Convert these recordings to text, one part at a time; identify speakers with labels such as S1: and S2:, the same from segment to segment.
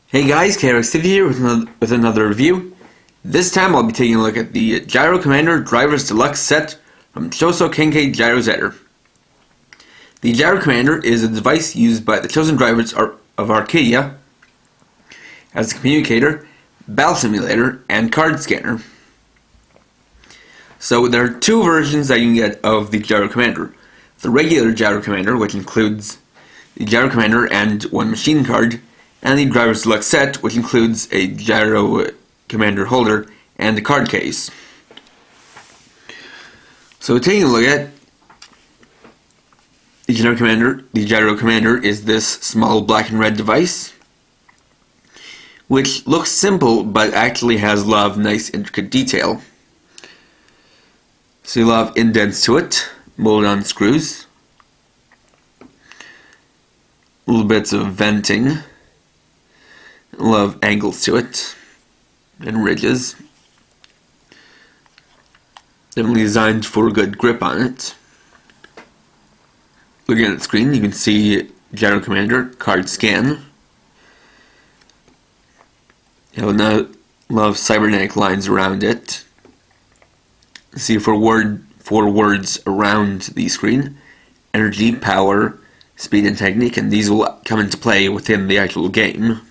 S1: Hey guys, Kellogg here with another review. This time I'll be taking a look at the Gyro Commander Drivers Deluxe set from Choso Kenkei Gyro Zetter. The Gyro Commander is a device used by the chosen drivers of Arcadia as a communicator, battle simulator, and card scanner. So there are two versions that you can get of the Gyro Commander. The regular Gyro Commander, which includes the Gyro Commander and one machine card, and the Drivers Deluxe set, which includes a Gyro Commander holder and a card case. So taking a look at the Gyro Commander is this small black and red device, which looks simple but actually has a lot of nice intricate detail. So you have indents to it, molded on screws, little bits of venting, a lot of angles to it, and ridges. Definitely designed for a good grip on it. Looking at the screen, you can see Gyro Commander card scan. You have a lot of cybernetic lines around it. See four words around the screen: energy, power, speed, and technique, and these will come into play within the actual game.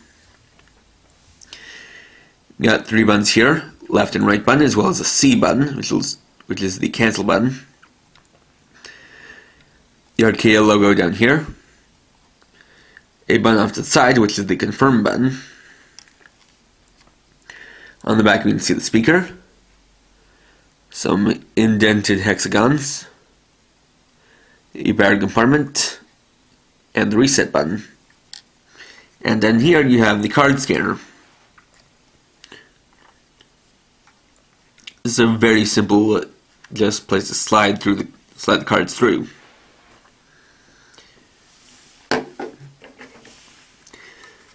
S1: You got three buttons here, left and right button, as well as a C button, which is the cancel button. The Arcadia logo down here. A button off to the side, which is the confirm button. On the back we can see the speaker, some indented hexagons, the battery compartment, and the reset button. And then here you have the card scanner. This is a very simple, just place to slide the cards through.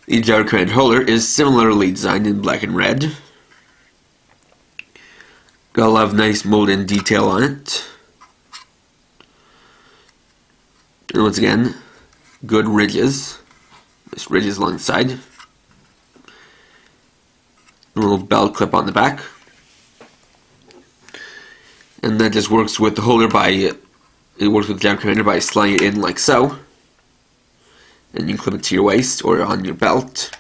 S1: The Gyro Commander holder is similarly designed in black and red. Got a lot of nice mold-in detail on it. And once again, good ridges. Nice ridges along the side. A little belt clip on the back. And that just works with the holder it works with the Gyro Commander by sliding it in like so. And you can clip it to your waist or on your belt.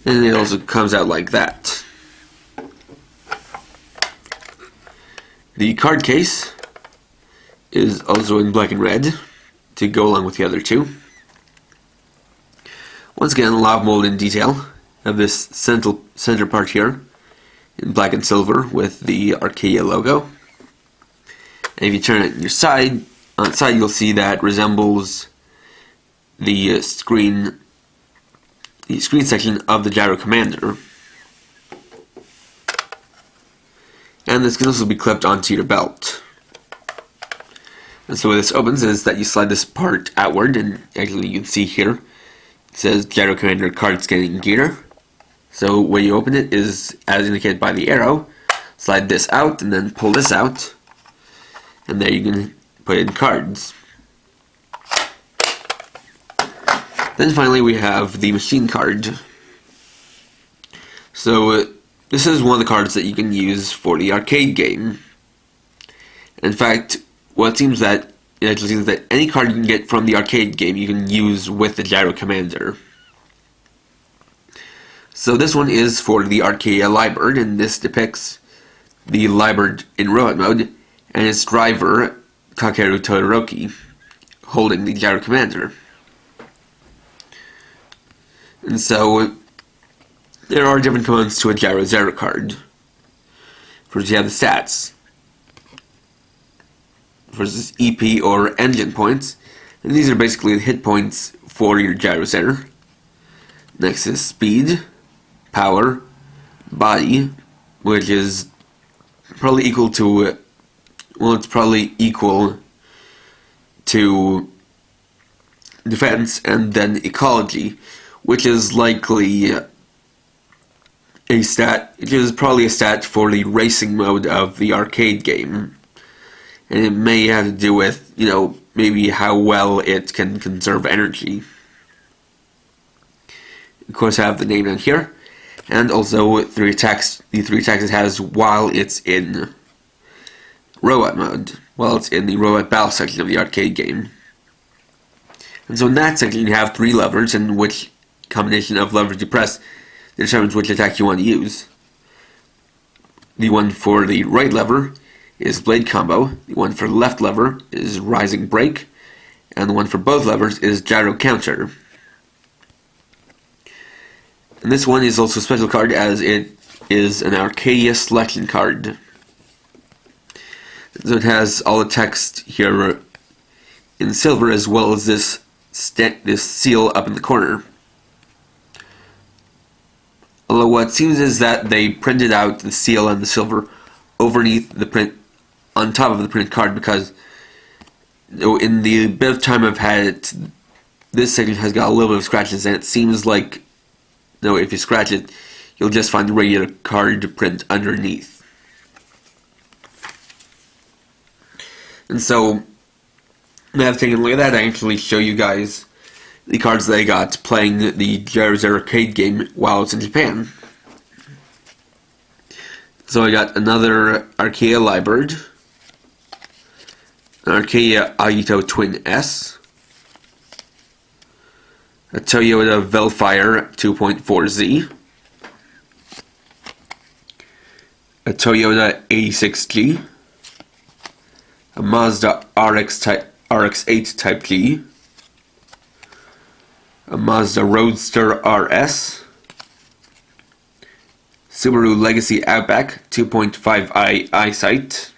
S1: And it also comes out like that. The card case is also in black and red to go along with the other two. Once again, a lot of mold-in detail. Have this center part here in black and silver with the Arcadia logo. And if you turn it on the side you'll see that resembles the screen section of the Gyro Commander. And this can also be clipped onto your belt. And so the way this opens is that you slide this part outward, and actually you can see here it says Gyro Commander card scanning gear. So when you open it is as indicated by the arrow. Slide this out and then pull this out, and there you can put in cards. Then finally we have the machine card. So this is one of the cards that you can use for the arcade game. In fact, it seems that any card you can get from the arcade game you can use with the Gyro Commander. So this one is for the Arcadia Lyrebird, and this depicts the Lyrebird in robot mode and its driver Kakeru Todoroki holding the Gyro Commander. And so there are different components to a Gyro Zetter card. First you have the stats. First is EP or engine points, and these are basically the hit points for your Gyro Zetter. Next is speed, power, body, which is probably equal to defense, and then ecology, which is likely a stat, which is probably a stat for the racing mode of the arcade game. And it may have to do with, maybe how well it can conserve energy. Of course, have the name down here, and also the three attacks it has while it's in robot mode, while it's in the robot battle section of the arcade game. And so in that section you have 3 levers, and which combination of levers you press determines which attack you want to use. The one for the right lever is Blade Combo, the one for the left lever is Rising Break, and the one for both levers is Gyro Counter. And this one is also a special card as it is an Arcadia selection card. So it has all the text here in silver as well as this seal up in the corner. Although what seems is that they printed out the seal and the silver underneath the print, on top of the printed card, because in the bit of time I've had it, this section has got a little bit of scratches, and it seems like if you scratch it, you'll just find the regular card print underneath. And so, now I've taken a look at that, I actually show you guys the cards that I got playing the Gyro's arcade game while it's in Japan. So I got another Arcadia Libird, an Arcadia Aito Twin S, a Toyota Velfire 2.4Z, a Toyota 86G, a Mazda RX-8 Type G, a Mazda Roadster RS, Subaru Legacy Outback 2.5i EyeSight,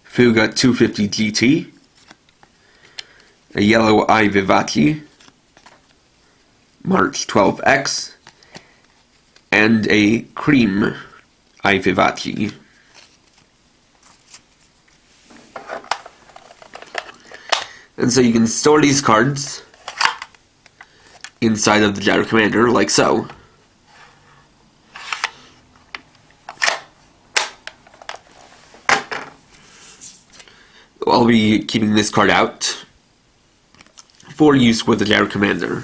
S1: Fuga 250 GT, a yellow iVivace, March 12X, and a cream iVivace. And so you can store these cards inside of the Gyro Commander, like so. I'll be keeping this card out for use with the Gyro Commander.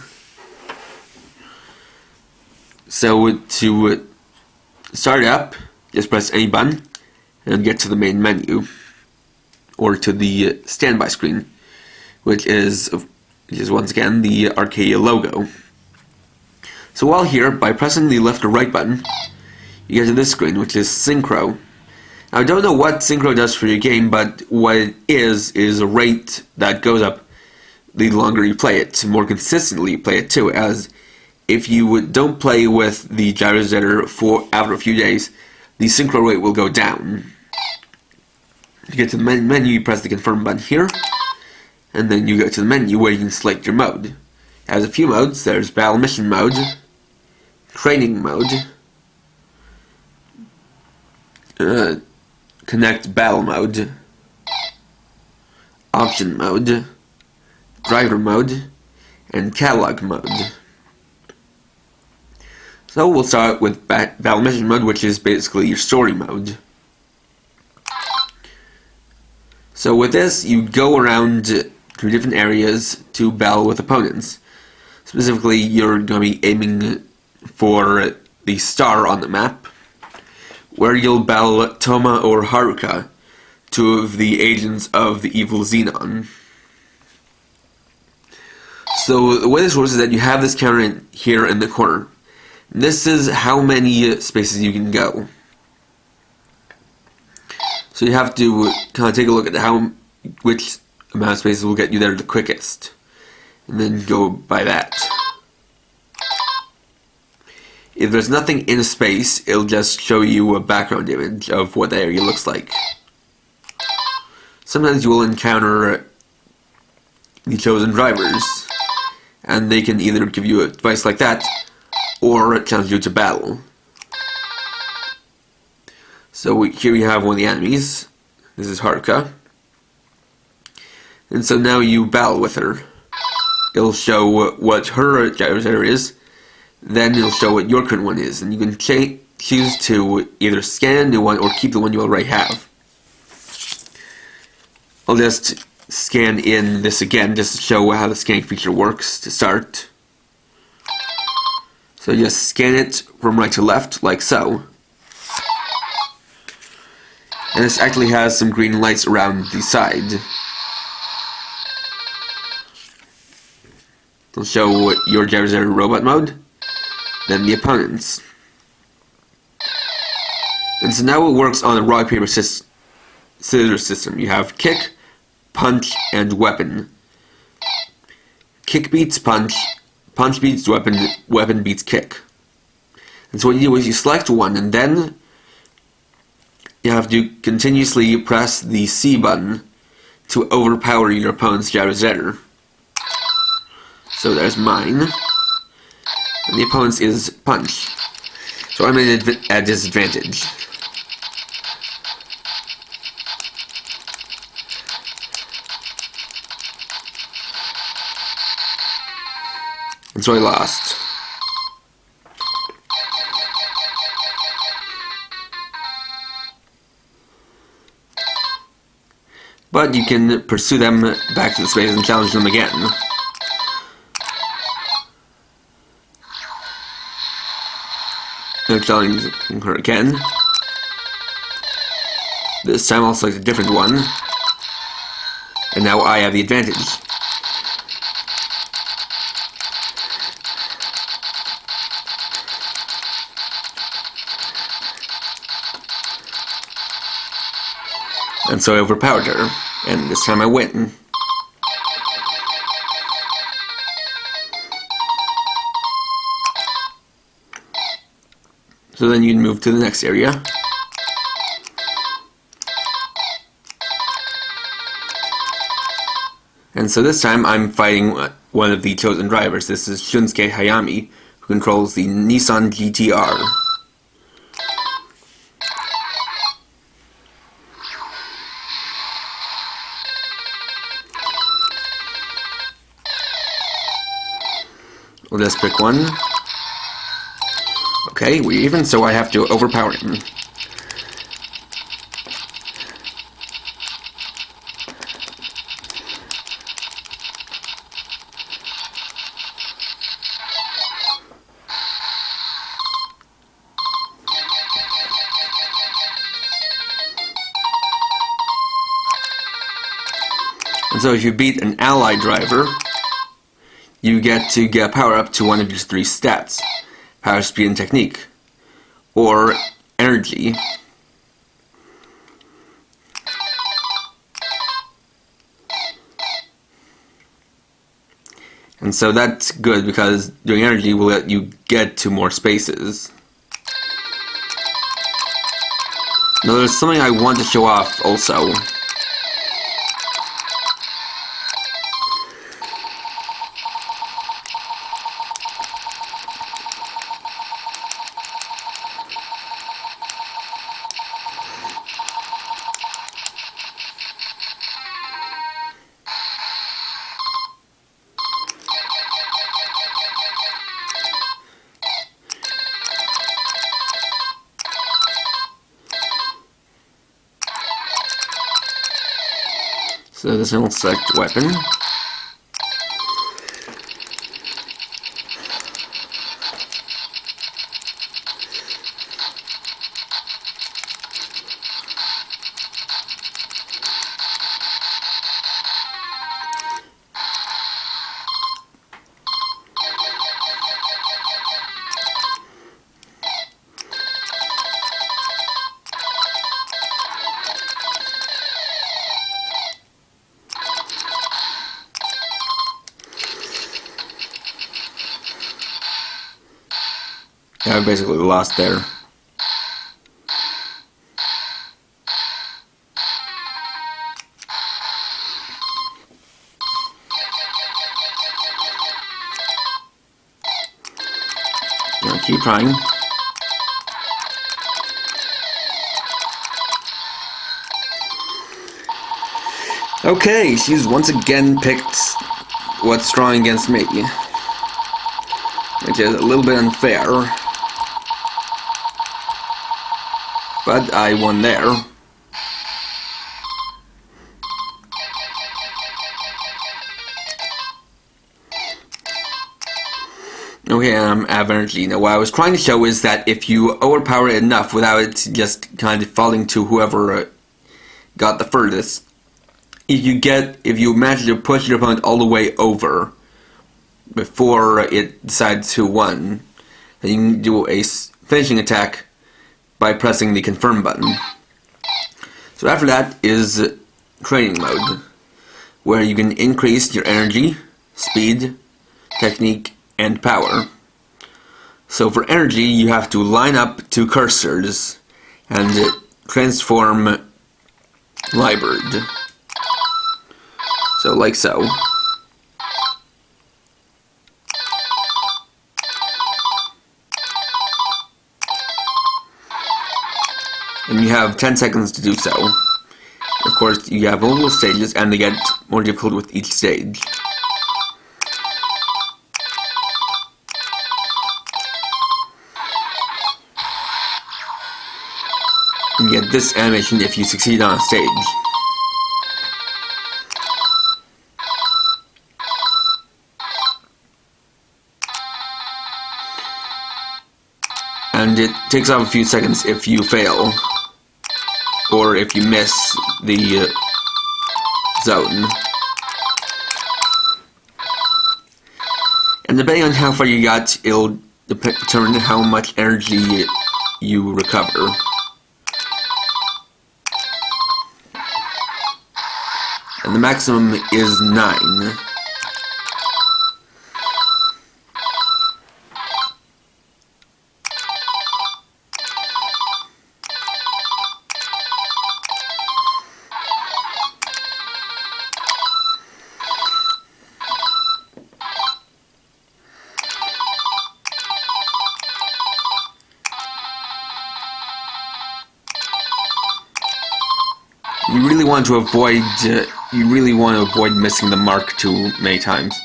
S1: So to start it up, just press any button and get to the main menu, or to the standby screen, which is once again the Arcadia logo. So while here, by pressing the left or right button, you get to this screen, which is Synchro. Now I don't know what Synchro does for your game, but what it is a rate that goes up the longer you play it, more consistently you play it too, as if you don't play with the gyrosator for after a few days, the synchro rate will go down. To get to the menu, you press the confirm button here, and then you go to the menu where you can select your mode. It has a few modes. There's Battle Mission Mode, Training Mode, Connect Battle Mode, Option Mode, Driver Mode, and Kellogg Mode. So we'll start with Battle Mission Mode, which is basically your story mode. So with this, you go around to different areas to battle with opponents. Specifically, you're going to be aiming for the star on the map, where you'll battle Toma or Haruka, 2 of the agents of the evil Xenon. So the way this works is that you have this counter here in the corner. This is how many spaces you can go. So you have to kind of take a look at which amount of spaces will get you there the quickest, and then go by that. If there's nothing in a space, it'll just show you a background image of what the area looks like. Sometimes you will encounter the chosen drivers, and they can either give you advice like that, or challenge you to battle. So here we have one of the enemies. This is Haruka. And so now you battle with her. It'll show what her gyrosator is, then it'll show what your current one is, and you can choose to either scan a new one or keep the one you already have. I'll just scan in this again just to show how the scanning feature works to start. So just scan it from right to left, like so. And this actually has some green lights around the side. It'll show your Gyro robot mode, then the opponents. And so now it works on a rock, paper, scissors system. You have kick, punch, and weapon. Kick beats punch, punch beats weapon, weapon beats kick. And so what you do is you select one, and then you have to continuously press the C button to overpower your opponent's Gyro. So there's mine, and the opponent's is punch. So I'm at a disadvantage. And so I lost. But you can pursue them back to the space and challenge them again. Now challenging her again. This time I'll select a different one. And now I have the advantage. And so I overpowered her, and this time I win. So then you'd move to the next area. And so this time I'm fighting one of the chosen drivers. This is Shunsuke Hayami, who controls the Nissan GTR. We'll just pick one. Okay, we're even, so I have to overpower him. And so if you beat an ally driver, you get to get power up to one of your 3 stats: power, speed, and technique, or energy. And so that's good because doing energy will let you get to more spaces. Now there's something I want to show off also. So this one will select weapon. Yeah, I basically lost there. Yeah, keep trying. Okay, she's once again picked what's strong against me, which is a little bit unfair. But I won there. Okay, I have energy. Now, what I was trying to show is that if you overpower it enough without it just kind of falling to whoever got the furthest, if you manage to push your opponent all the way over before it decides who won, then you can do a finishing attack by pressing the confirm button. So after that is training mode, where you can increase your energy, speed, technique, and power. So for energy, you have to line up two cursors and transform Liberd. So like so. And you have 10 seconds to do so. Of course, you have multiple stages, and they get more difficult with each stage. You get this animation if you succeed on a stage. And it takes off a few seconds if you fail, or if you miss the zone. And depending on how far you got, it'll determine how much energy you recover. And the maximum is 9. You really want to avoid missing the mark too many times.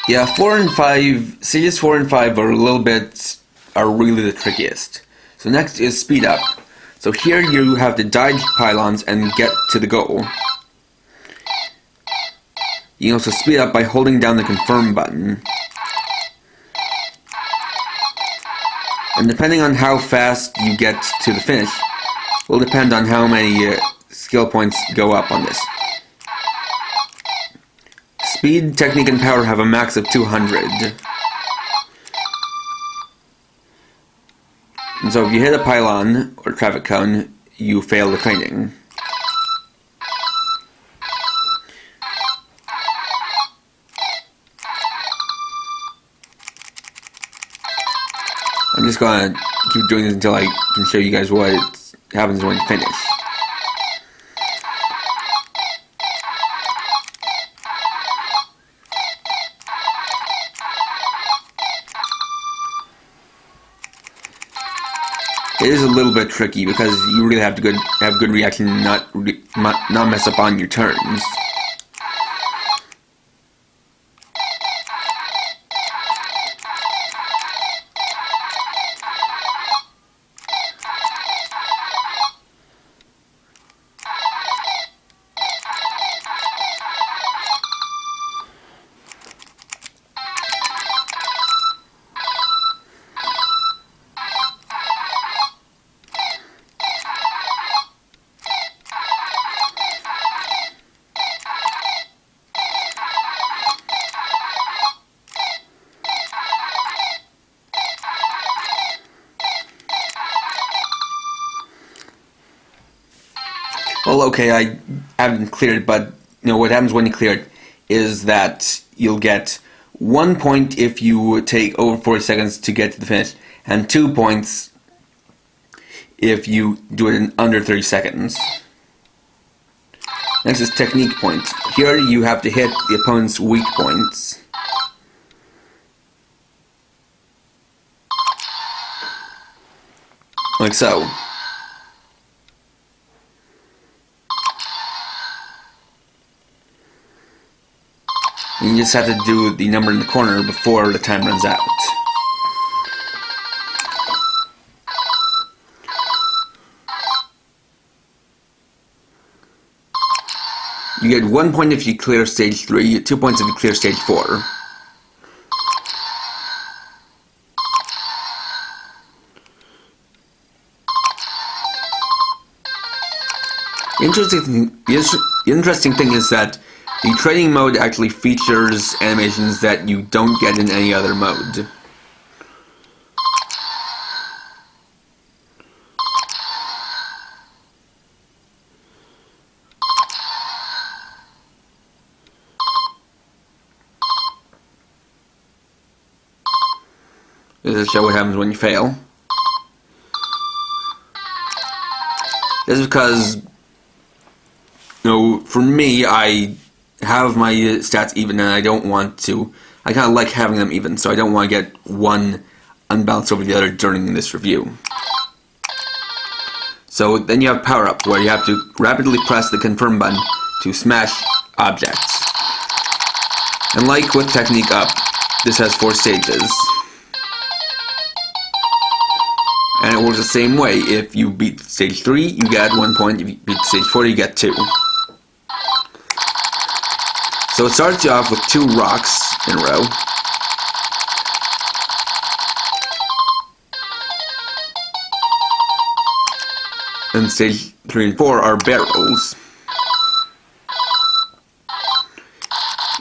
S1: Yeah, stages 4 and 5 are really the trickiest. So next is speed up. So here you have to dodge pylons and get to the goal. You can also speed up by holding down the confirm button. And depending on how fast you get to the finish, will depend on how many skill points go up on this. Speed, technique, and power have a max of 200. And so if you hit a pylon or traffic cone, you fail the training. I'm just gonna keep doing this until I can show you guys what happens when you finish. It is a little bit tricky because you really have to have good reaction and not mess up on your turns. Well, okay, I haven't cleared it, but what happens when you clear it is that you'll get 1 point if you take over 40 seconds to get to the finish, and 2 points if you do it in under 30 seconds. Next is technique points. Here you have to hit the opponent's weak points. Like so. And you just have to do the number in the corner before the time runs out. You get 1 point if you clear stage 3, you get 2 points if you clear stage 4. The interesting thing is that the training mode actually features animations that you don't get in any other mode. This will show what happens when you fail. This is because, for me, I have my stats even, and I don't want to. I kind of like having them even, so I don't want to get one unbalanced over the other during this review. So then you have Power Up, where you have to rapidly press the confirm button to smash objects. And like with Technique Up, this has 4 stages. And it works the same way. If you beat stage 3, you get 1 point. If you beat stage 4, you get 2. So it starts you off with 2 rocks in a row. And stage 3 and 4 are barrels.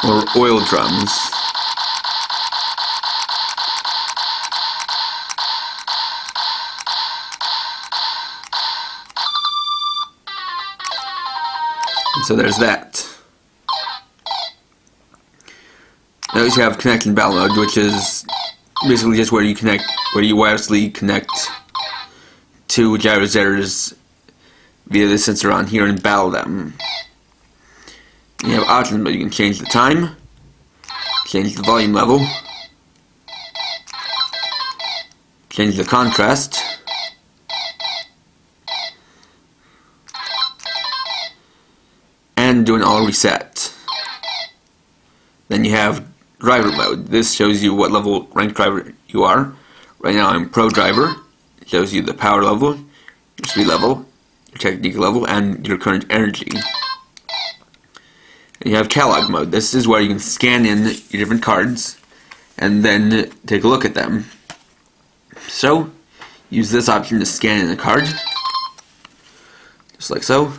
S1: Or oil drums. So there's that. Next you have Connect and Battle Mode, which is basically just where you wirelessly connect 2 gyrosaurs via the sensor on here and battle them. You have options, but you can change the time, change the volume level, change the contrast, and do an all reset. Then you have driver mode. This shows you what level ranked driver you are. Right now I'm pro driver. It shows you the power level, your speed level, your technique level, and your current energy. And you have Kellogg mode. This is where you can scan in your different cards and then take a look at them. So use this option to scan in a card, just like so.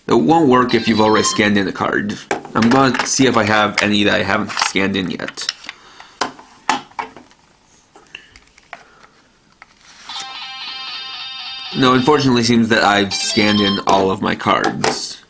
S1: It won't work if you've already scanned in a card. I'm going to see if I have any that I haven't scanned in yet. No, unfortunately it seems that I've scanned in all of my cards.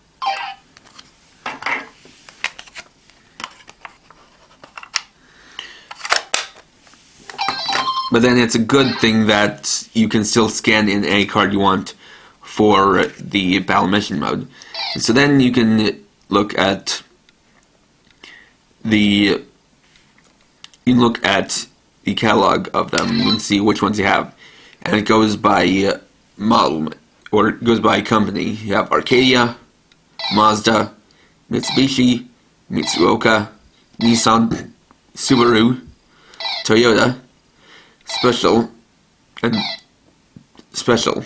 S1: But then it's a good thing that you can still scan in any card you want for the battle mission mode. And so then you can look at the catalog of them. You can see which ones you have, and it goes by model, or it goes by company. You have Arcadia, Mazda, Mitsubishi, Mitsuoka, Nissan, Subaru, Toyota, Special, and Special.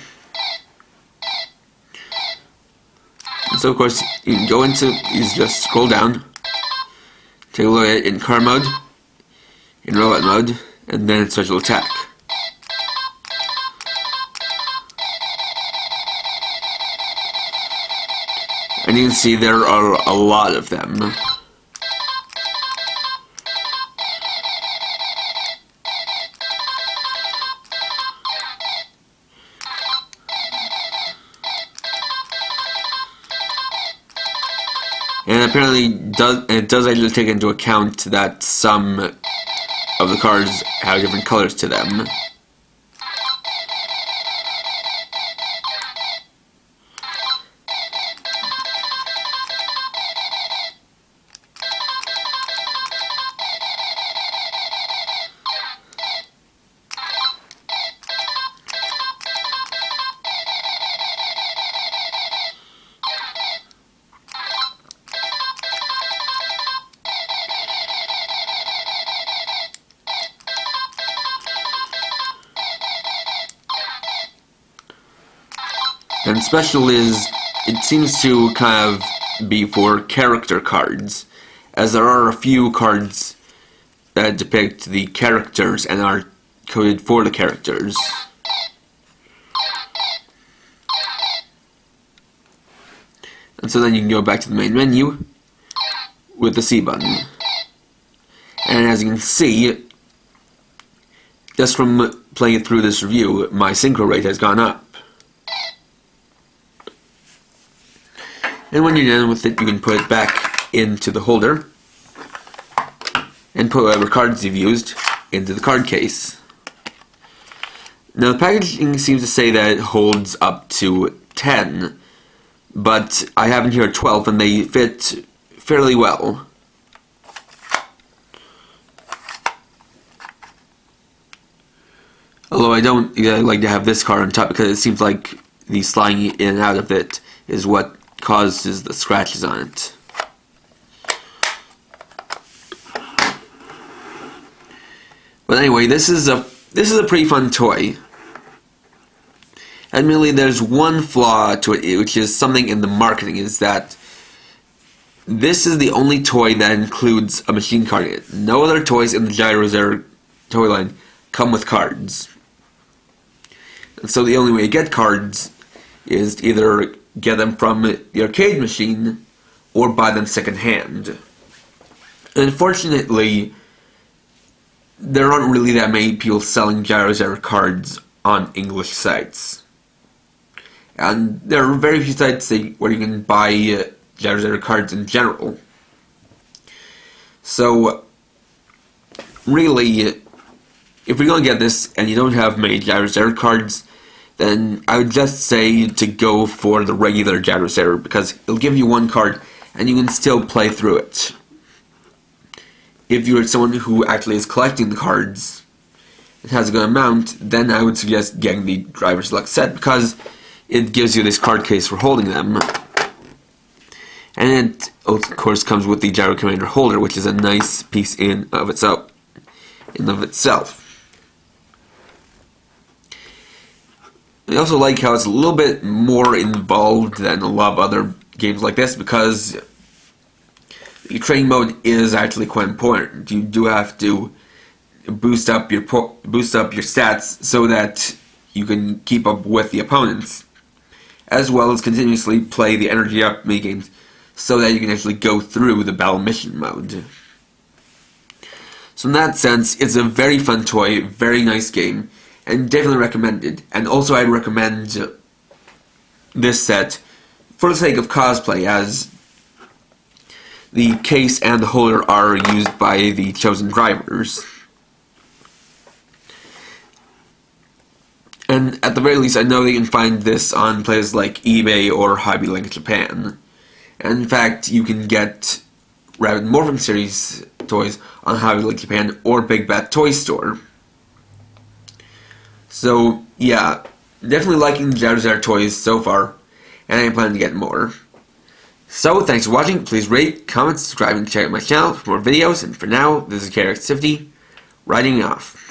S1: So of course you can go into, just scroll down, take a look at it in car mode, in robot mode, and then special attack. And you can see there are a lot of them. And apparently it does actually take into account that some of the cards have different colors to them. And special is, it seems to kind of be for character cards, as there are a few cards that depict the characters and are coded for the characters. And so then you can go back to the main menu with the C button. And as you can see, just from playing it through this review, my synchro rate has gone up. And when you're done with it, you can put it back into the holder and put whatever cards you've used into the card case. Now the packaging seems to say that it holds up to 10, but I have in here 12 and they fit fairly well. Although I don't like to have this card on top because it seems like the sliding in and out of it is what causes the scratches on it. But anyway, this is a pretty fun toy. Admittedly, there's one flaw to it, which is something in the marketing, is that this is the only toy that includes a machine card in it. No other toys in the Gyro toy line come with cards. And so the only way to get cards is to either get them from the arcade machine or buy them secondhand. Unfortunately, there aren't really that many people selling Gyro cards on English sites. And there are very few sites where you can buy Gyro cards in general. So, really, if you're going to get this and you don't have many Gyro cards, then I would just say to go for the regular Gyro because it'll give you one card and you can still play through it. If you're someone who actually is collecting the cards and has a good amount, then I would suggest getting the Driver's Luck set because it gives you this card case for holding them. And it, of course, comes with the Gyro Commander holder, which is a nice piece in of itself. I also like how it's a little bit more involved than a lot of other games like this because the training mode is actually quite important. You do have to boost up your stats so that you can keep up with the opponents, as well as continuously play the energy up minigames so that you can actually go through the battle mission mode. So in that sense, it's a very fun toy, very nice game, and definitely recommended. And also I recommend this set for the sake of cosplay, as the case and the holder are used by the chosen drivers. And at the very least, I know that you can find this on places like eBay or Hobby Link Japan. And in fact, you can get Rabbit Morphin Series toys on Hobby Link Japan or Big Bad Toy Store. So, yeah, definitely liking the Gyro toys so far, and I'm planning to get more. So, thanks for watching. Please rate, comment, subscribe, and check out my channel for more videos. And for now, this is Kellogg Mode, writing off.